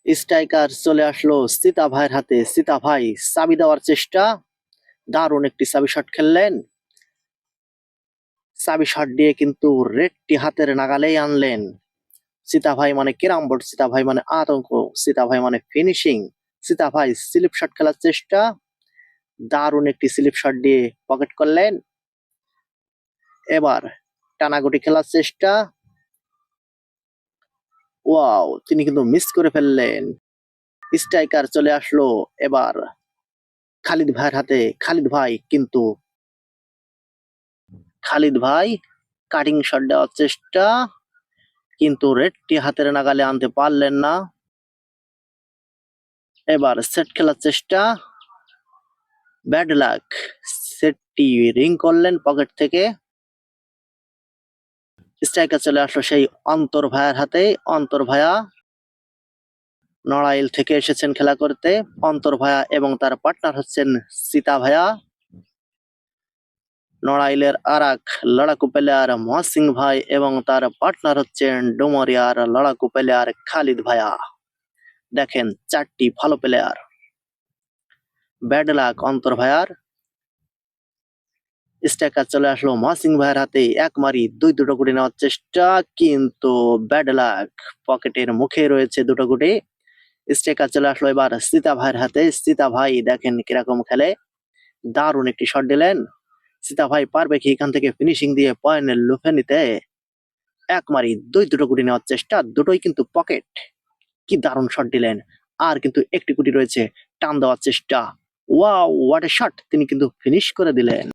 Striker চলে আসলো সীতা ভাইয়ের হাতে। সীতা ভাই চাবি দেওয়ার চেষ্টা, দারুণ একটি চাবি শট খেললেন। চাবি শট দিয়ে কিন্তু রেডটি হাতের নাগালেই আনলেন। সীতা ভাই মানে ক্যারাম বোর্ড, সীতা ভাই মানে আতঙ্ক, সীতা ভাই মানে ফিনিশিং। সীতা ভাই স্লিপ শট খেলার চেষ্টা, দারুণ একটি স্লিপ শট দিয়ে পকেট করলেন। এবার টানাগুটি খেলার চেষ্টা, ওয়াও, তিনি কিন্তু মিস করে ফেললেন। স্ট্রাইকার চলে আসলো এবার খালিদ ভাইয়ের হাতে। খালিদ ভাই কাটিং শট দেওয়ার চেষ্টা, কিন্তু রেডটি হাতের নাগালে আনতে পারলেন না। এবার সেট খেলার চেষ্টা, ব্যাড লাক, সেটটি রিং করলেন পকেট থেকে। স্ট্রাইকার চলে আসলো সেই অন্তর ভাইয়ের হাতে। অন্তর ভাইয়া নড়াইল থেকে এসেছেন খেলা করতে। অন্তর ভাইয়া এবং তার পার্টনার হচ্ছেন সীতা ভাইয়া। নড়াইলের আরাক লড়াকু প্লেয়ার মহসিং ভাই এবং তার পার্টনার হচ্ছেন ডুমরিয়ার লড়াকু প্লেয়ার খালিদ ভাইয়া। দেখেন চারটি ভালো প্লেয়ার। ব্যাড লাক অন্তর ভাইয়ার। স্ট্রাইকার চলে আসলো মহসিং ভাইয়ের হাতে। এক মারি দুটো গুটি নেওয়ার চেষ্টা, কিন্তু ব্যাড লাক, পকেটের মুখে রয়েছে দুটো গুটি। স্ট্রাইকার চলে আসলো এবার সীতা ভাইয়ের হাতে। সীতা ভাই দেখেন কিরকম খেলে, দারুণ একটি শট দিলেন। সীতা ভাই পারবে কি এখান থেকে ফিনিশিং দিয়ে পয়েন্ট লুফে নিতে? এক মারি দুটো গুটি নেওয়ার চেষ্টা, দুটোই কিন্তু পকেট। কি দারুণ শট দিলেন। আর কিন্তু একটি গুটি রয়েছে, টান দেওয়ার চেষ্টা, ওয়াও হোয়াট এ শট, তিনি কিন্তু ফিনিশ করে দিলেন।